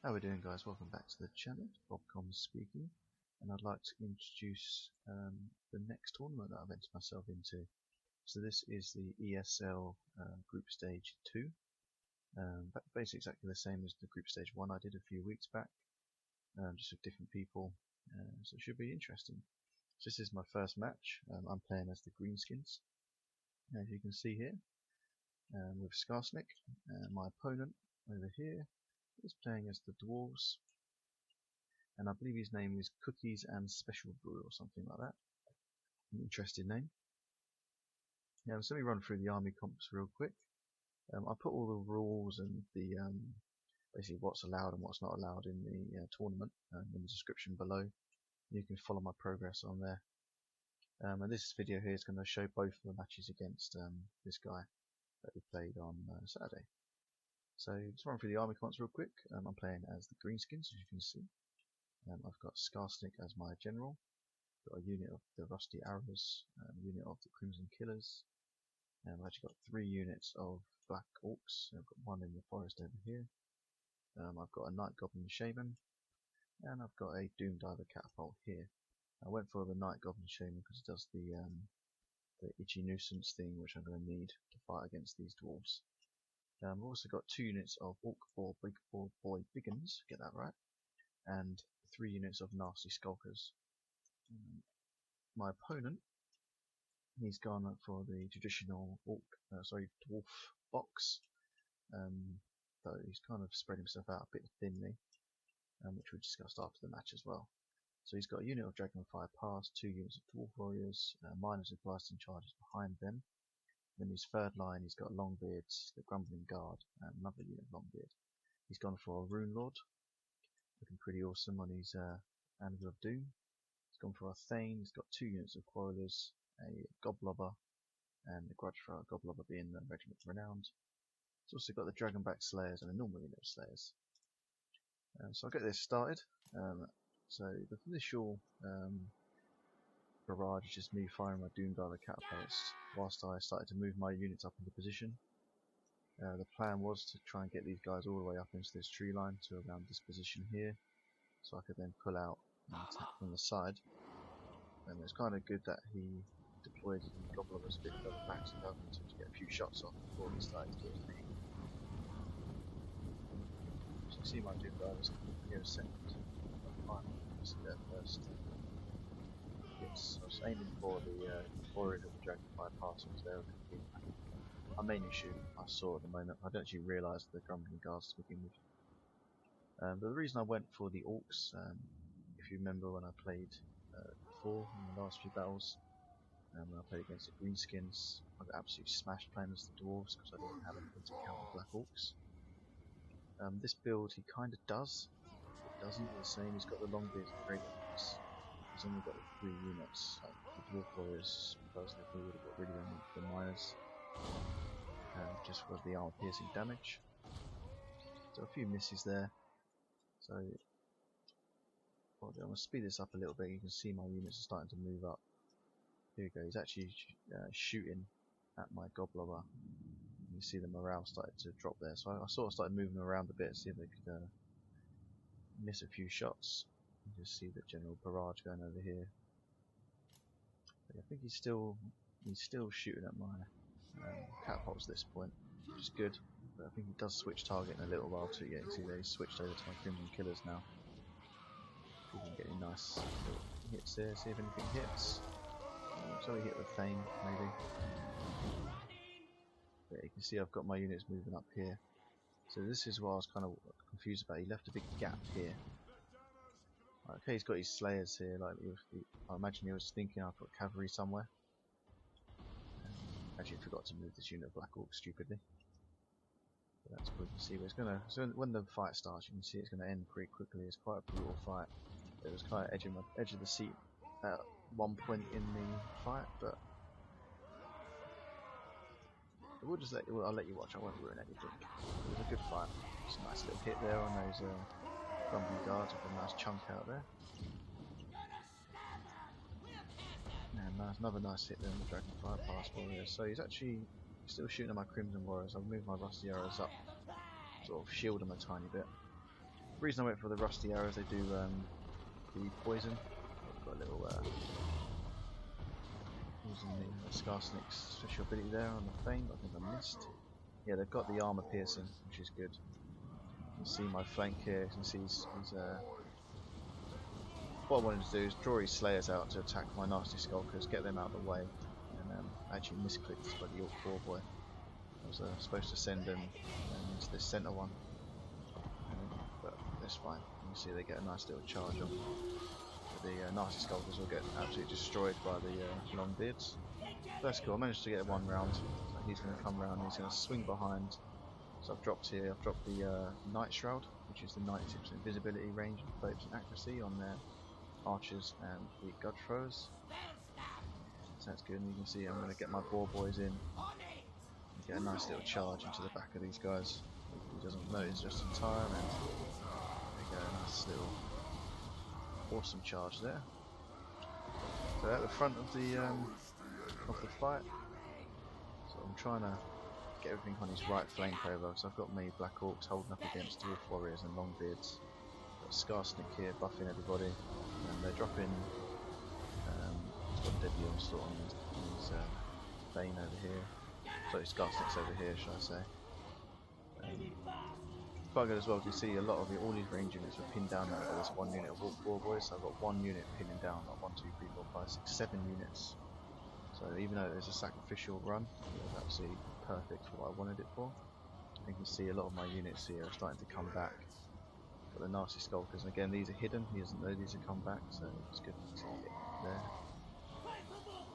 How are we doing, guys? Welcome back to the channel. Bobcomms speaking, and I'd like to introduce the next tournament that I've entered myself into. So this is the ESL Group Stage 2. Basically exactly the same as the Group Stage 1 I did a few weeks back, just with different people, so it should be interesting. So this is my first match. I'm playing as the Greenskins, as you can see here, with Skarsnik. My opponent over here is playing as the Dwarves, and I believe his name is Cookies and Special Brew or something like that. An interesting name. So let me run through the army comps real quick. I put all the rules and the basically what's allowed and what's not allowed in the tournament in the description below. You can follow my progress on there. And this video here is going to show both of the matches against this guy that we played on Saturday. So let's run through the army comps real quick. I'm playing as the Greenskins, as you can see. I've got Skarsnik as my general. Got a unit of the Rusty Arrows, a unit of the Crimson Killers. I've actually got 3 units of Black Orcs. I've got one in the forest over here. I've got a Night Goblin Shaman, and I've got a Doom Diver Catapult here. I went for the Night Goblin Shaman because it does the itchy nuisance thing, which I'm going to need to fight against these dwarves. I've also got 2 units of Orc Boy Biggins, get that right, and 3 units of Nasty Skulkers. My opponent, he's gone for the traditional dwarf box, though he's kind of spread himself out a bit thinly, which we discussed after the match as well. So he's got a unit of Dragonfire Pass, 2 units of Dwarf Warriors, miners with blasting charges behind them. Then his third line, he's got Longbeards, the Grumbling Guard, and another unit of Longbeard. He's gone for a Rune Lord, looking pretty awesome on his Anvil of Doom. He's gone for a Thane, he's got 2 units of Quarrelers, a Goblobber, and the Grudge Thrower, Goblobber being the Regiment Renowned. He's also got the Dragonback Slayers and a normal unit of Slayers. So I'll get this started. So the initial barrage is just me firing my Doom Diver Catapults whilst I started to move my units up into position. The plan was to try and get these guys all the way up into this tree line to around this position here, so I could then pull out and attack from the side. And it's kind of good that he deployed the Goblobbers a bit further back so I was able to get a few shots off before he started to get me. So you see my Doom Divers here a second. See that first. Yes, I was aiming for the Warrior of the Dragonfire Pass was there. I'm mainly shooting I saw at the moment. I don't actually realise the Grumbling Guards to begin with. But the reason I went for the Orcs, if you remember when I played before in the last few battles, when I played against the Greenskins, I got absolutely smashed playing as the Dwarves because I didn't have anything to counter Black Orcs. This build he kind of does. It doesn't. The same. He's got the Longbeards and Great Orcs. He's only got 3 units. Like the Dwarf Warriors, personally, I would have got rid of them with the miners, just for the armor piercing damage. So a few misses there. So I'm going to speed this up a little bit. You can see my units are starting to move up. Here we go. He's actually shooting at my Goblobber. You see the morale started to drop there. So I sort of started moving around a bit, see if they could miss a few shots. You just see the general barrage going over here. But I think he's still shooting at my catapults at this point, which is good. But I think he does switch target in a little while too. Yeah, you see that he's switched over to my Crimson Killers now. See if we can get any nice little hits there. See if anything hits. So we hit the Thane maybe. But you can see I've got my units moving up here. So this is what I was kind of confused about. He left a big gap here. Okay, he's got his Slayers here. Like I imagine he was thinking I've got cavalry somewhere. Actually forgot to move this unit of Black Orcs stupidly. But that's cool. You can see where it's gonna. So when the fight starts, you can see it's gonna end pretty quickly. It's quite a brutal fight. It was kind of edge of the seat at one point in the fight, but we'll just I'll let you watch. I won't ruin anything. It was a good fight. Just a nice little hit there on those Grumbling Guards with a nice chunk out there. And another nice hit there on the Dragonfire Pass Warrior. So he's actually still shooting at my Crimson Warriors. I've moved my Rusty Arrows up, sort of shield them a tiny bit. The reason I went for the rusty arrows, they do the poison. I've got a little using the Scar Snake's special ability there on the Fame, I think I missed. Yeah, they've got the armor piercing, which is good. You can see my flank here, you can see he's what I wanted to do is draw his Slayers out to attack my Nasty Skulkers, get them out of the way, and actually misclicked this bloody Orc Boar Boy. I was supposed to send him into this centre one, but that's fine. You can see they get a nice little charge on. But the Nasty Skulkers will get absolutely destroyed by the Longbeards. That's cool, I managed to get one round, so he's going to come round and he's going to swing behind. So I've dropped here, I've dropped the Night Shroud, which is the 96% visibility range and 30% accuracy on their archers and the gut throwers. So that's good, and you can see I'm going to get my boar boys in and get a nice little charge into the back of these guys. He doesn't notice just in time, and there you go, a nice little awesome charge there. So at the front of the fight, so I'm trying to get everything on his right flank over, so I've got my Black Orcs holding up against Dwarf Warriors and Longbeards. Got Scar Snake here buffing everybody, and they're dropping he's got Deadly Onslaught on his Bane over here, sorry, Scar Snake's over here should I say. Quite good as well, you see a lot of all these range units were pinned down now by this one unit of War Boys, so I've got one unit pinning down, not 1, 2, 3, 4, 5, 6, 7 units. So even though there's a sacrificial run, it was absolutely perfect for what I wanted it for. You can see a lot of my units here are starting to come back. Got the Nasty Skulkers, and again these are hidden, he doesn't know these are come back, so it's good to see it there.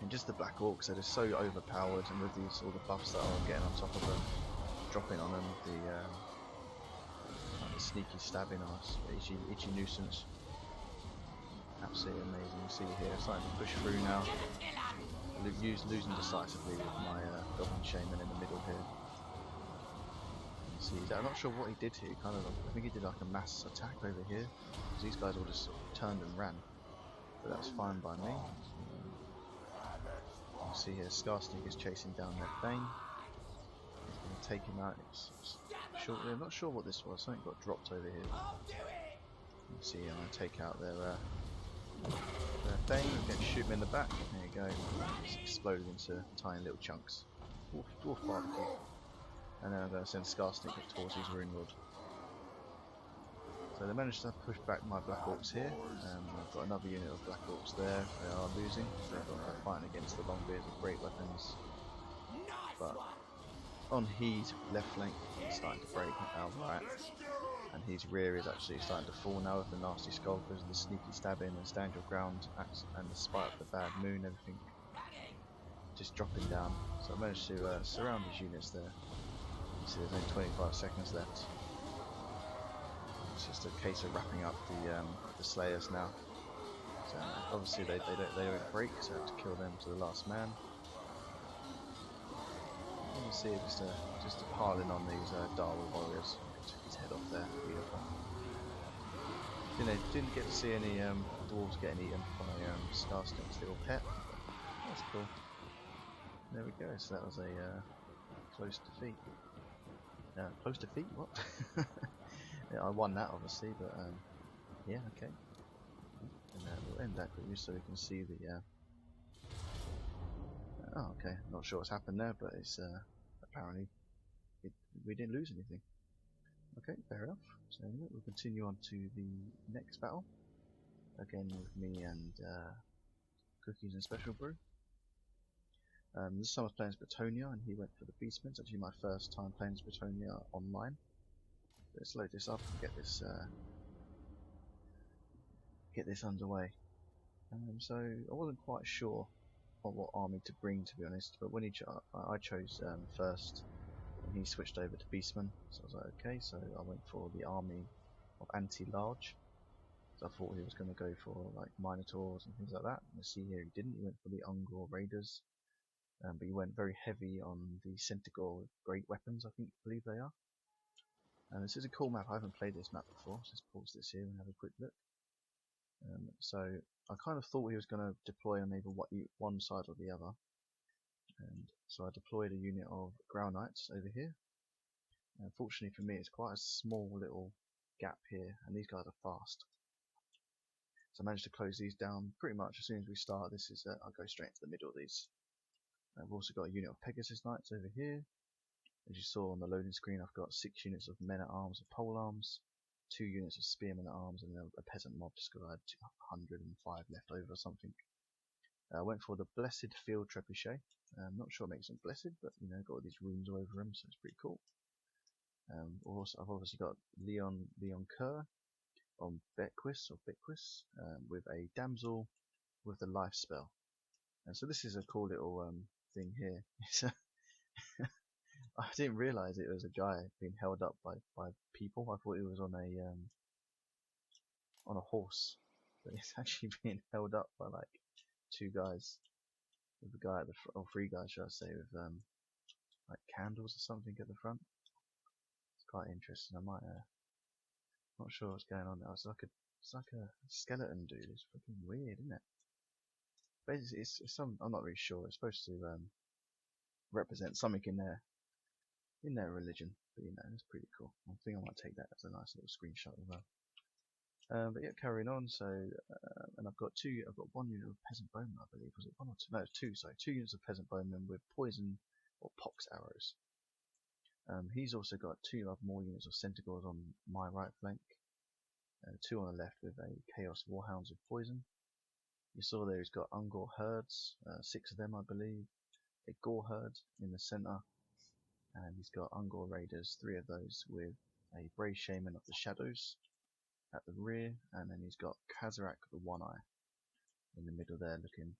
And just the Black Orcs, they're just so overpowered, and with these all the buffs that are getting on top of them, dropping on them, the sneaky stabbing on us, itchy nuisance. Absolutely amazing. You see here, starting to push through now. Losing decisively with my Goblin Shaman in the middle here. You see, I'm not sure what he did here. I think he did like a mass attack over here, because these guys all just sort of turned and ran. But that's fine by me. You see here, Scar Snake is chasing down their Bane. He's going to take him out. I'm not sure what this was. Something got dropped over here. You see, I'm going to take out their Bane. I'm going to shoot him in the back. There you go. It's exploded into tiny little chunks. Dwarf barbecue. And then I'm going to send Scar Snake towards his Rune Lord. So they managed to push back my Black Orcs here. I've got another unit of Black Orcs there. They are losing. They're fighting against the Longbeards with great weapons. But on his left flank, he's starting to break outright. And his rear is actually starting to fall now with the Nasty Skulkers, the sneaky stabbing, and stand your ground, and the spite of the bad moon, everything just dropping down. So I managed to surround his units there. You see there's only 25 seconds left. It's just a case of wrapping up the Slayers now. So obviously they don't break, so I have to kill them to the last man. You can see just a piling on these Darwin Warriors. Took his head off there, beautiful. Didn't get to see any dwarves getting eaten by Scar Snake's little pet. That's cool. There we go. So that was a close defeat. Close defeat? What? Yeah, I won that obviously, but yeah, okay. And we'll end that quickly so we can see the. Oh, okay. Not sure what's happened there, but it's apparently we didn't lose anything. Okay, fair enough. So anyway, we'll continue on to the next battle. Again with me and Cookies and Special Brew. This time I was playing as Bretonia and he went for the Beastman. It's actually my first time playing as Bretonia online. Let's load this up and get this underway. So I wasn't quite sure on what army to bring, to be honest, but when I chose first, and he switched over to Beastman, so I was like, okay, so I went for the army of anti-large. So I thought he was going to go for like Minotaurs and things like that. And you see here he didn't. He went for the Ungor Raiders, but he went very heavy on the Centaur Great Weapons, I believe they are. And this is a cool map. I haven't played this map before, so let's pause this here and have a quick look. So I kind of thought he was going to deploy on either one side or the other. And so I deployed a unit of Ground Knights over here. Unfortunately for me, it's quite a small little gap here, and these guys are fast. So I managed to close these down pretty much as soon as we start. This is I'll go straight into the middle of these. I've also got a unit of Pegasus Knights over here. As you saw on the loading screen, I've got 6 units of men at arms and pole arms, 2 units of spearmen at arms, and then a peasant mob just because I had 105 left over or something. I went for the Blessed Field Trebuchet. I'm not sure it makes them blessed, but you know, got all these runes all over them, so it's pretty cool. Also, I've obviously got Leon Kerr on Bobcomss with a damsel with the life spell. And so this is a cool little thing here. I didn't realise it was a guy being held up by people. I thought he was on a horse, but it's actually being held up by like 2 guys, with a guy at the or 3 guys, should I say, with like candles or something at the front. It's quite interesting. I might not sure what's going on now. It's like a skeleton dude. It's fucking weird, isn't it? Basically, it's some. I'm not really sure. It's supposed to represent something in their religion, but you know, it's pretty cool. I think I might take that as a nice little screenshot as well. But yeah, carrying on. So, and I've got 1 unit of peasant bowmen, I believe. Was it 1 or 2? No, it's 2. Sorry, 2 units of peasant bowmen with poison or pox arrows. He's also got 2 more units of centaurs on my right flank, 2 on the left with a chaos warhounds with poison. You saw there he's got Ungor herds, 6 of them, I believe. A gore herd in the center, and he's got Ungor raiders, 3 of those with a brave shaman of the shadows at the rear, and then he's got Kazarak the One Eye in the middle there, looking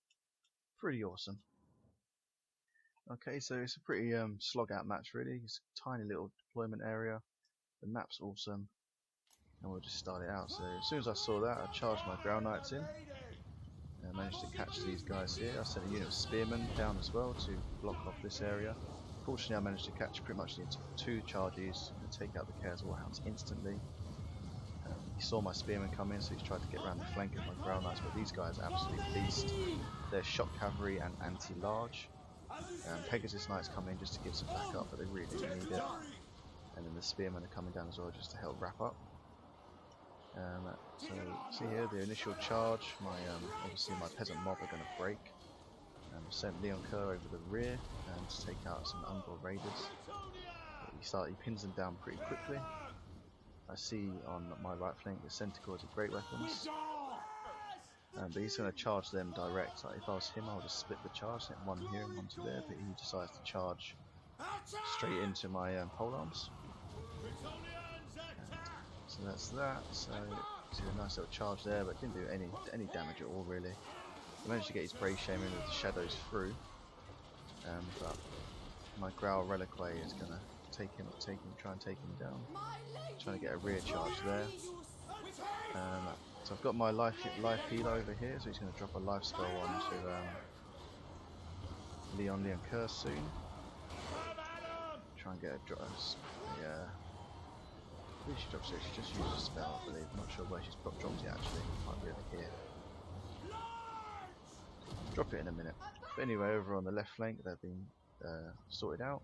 pretty awesome. Okay, so it's a pretty slog out match really. It's a tiny little deployment area. The map's awesome, and we'll just start it out. So as soon as I saw that, I charged my ground knights in. I managed to catch these guys here. I sent a unit of spearmen down as well to block off this area. Fortunately, I managed to catch pretty much the 2 charges and take out the Chaos Warhounds instantly. He saw my spearmen come in, so he's tried to get around the flank of my ground knights, but these guys are absolute beast. They're shock cavalry and anti-large. Pegasus Knights come in just to give some backup, but they really need it. And then the spearmen are coming down as well just to help wrap up. So see here the initial charge. Obviously my peasant mob are going to break. Sent Leon Kerr over the rear to take out some Ungor raiders. He pins them down pretty quickly. I see on my right flank the centaurs are great weapons, but he's going to charge them direct. Like if I was him, I would just split the charge, sent 1 here and 1 to there, but he decides to charge straight into my pole arms. So that's that. So see a nice little charge there, but didn't do any damage at all really. He managed to get his brave shaman with the shadows through, but my Growl Reliquary is gonna try and take him down. Trying to get a rear charge there. So I've got my life healer over here, so he's going to drop a life spell onto Leon Kerr soon. Try and get a she drops it. She just used a spell, I believe. I'm not sure where she's dropped it actually. Might be over here. Drop it in a minute. But anyway, over on the left flank, they've been sorted out.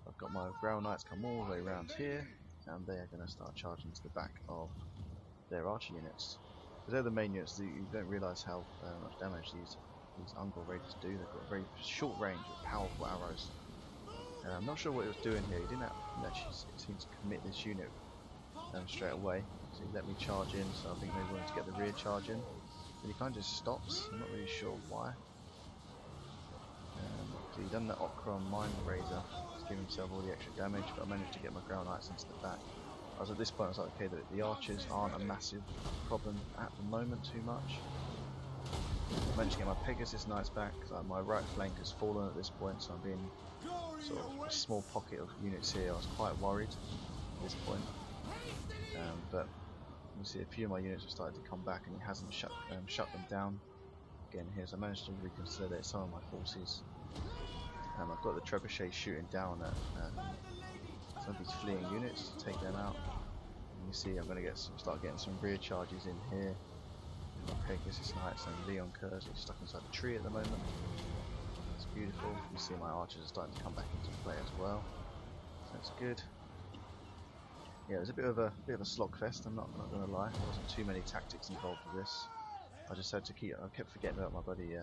I've got my ground knights come all the way around here, and they are going to start charging to the back of their archer units. Because they're the main units. You don't realise how much damage these Ungor raiders do. They've got very short range with powerful arrows. I'm not sure what he was doing here. He didn't actually seem to commit this unit straight away. So he let me charge in, so I think maybe he wanted to get the rear charge in. But he kind of just stops. I'm not really sure why. So he done the Okron Mind Razor to give himself all the extra damage, but I managed to get my ground knights into the back. I was at this point, I was like, okay, the archers aren't a massive problem at the moment too much. I managed to get my Pegasus Knights back. My right flank has fallen at this point, so I'm being sort of a small pocket of units here. I was quite worried at this point, but you can see a few of my units have started to come back, and he hasn't shut them down again here. So I managed to reconsolidate some of my forces. I've got the trebuchet shooting down at some of these fleeing units to take them out. And you see I'm going to start getting some rear charges in here. Pegasus Knights and Leon Kerrs are stuck inside the tree at the moment. It's beautiful. You see my archers are starting to come back into play as well. So that's good. Yeah, it was a bit of a slogfest. I'm not gonna lie. There wasn't too many tactics involved with this. I just had to I kept forgetting about my buddy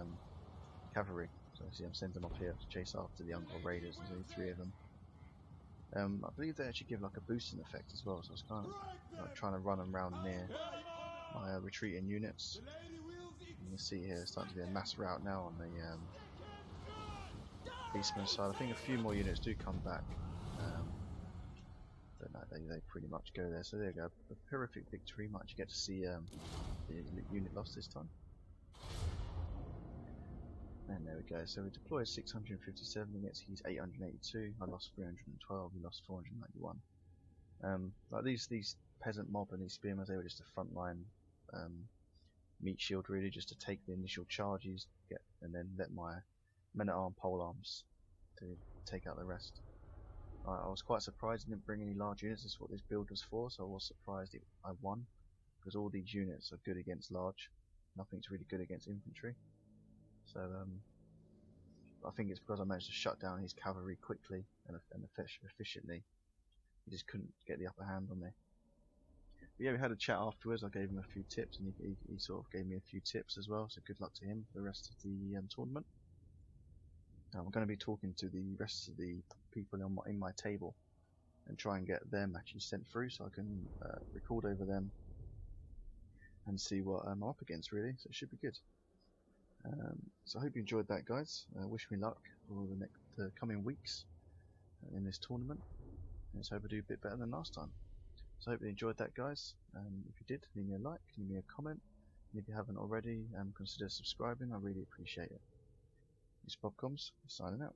cavalry. So obviously I'm sending them off here to chase after the Uncle Raiders. There's only 3 of them. I believe they actually give like a boosting effect as well. So I was kind of like trying to run them around near my retreating units. You can see here, it's starting to be a mass rout now on the Beastman side. I think a few more units do come back. But no, they pretty much go there. So there you go, a horrific victory. Might actually get to see the unit lost this time. And there we go. So we deployed 657 against his 882. I lost 312. He lost 491. Like these peasant mob and these spearmen, they were just a frontline meat shield really, just to take the initial charges, and then let my men at arms pole arms to take out the rest. I was quite surprised I didn't bring any large units. This is what this build was for, so I was surprised I won, because all these units are good against large. Nothing's really good against infantry. So I think it's because I managed to shut down his cavalry quickly and efficiently. He just couldn't get the upper hand on me. But yeah, we had a chat afterwards. I gave him a few tips, and he sort of gave me a few tips as well. So good luck to him for the rest of the tournament. I'm going to be talking to the rest of the people in my table and try and get their matches sent through, so I can record over them and see what I'm up against really. So it should be good. So I hope you enjoyed that, guys. Wish me luck for the coming weeks in this tournament. And let's hope I do a bit better than last time. So I hope you enjoyed that, guys. If you did, leave me a like, leave me a comment, and if you haven't already, consider subscribing. I really appreciate it. It's Bobcomss, signing out.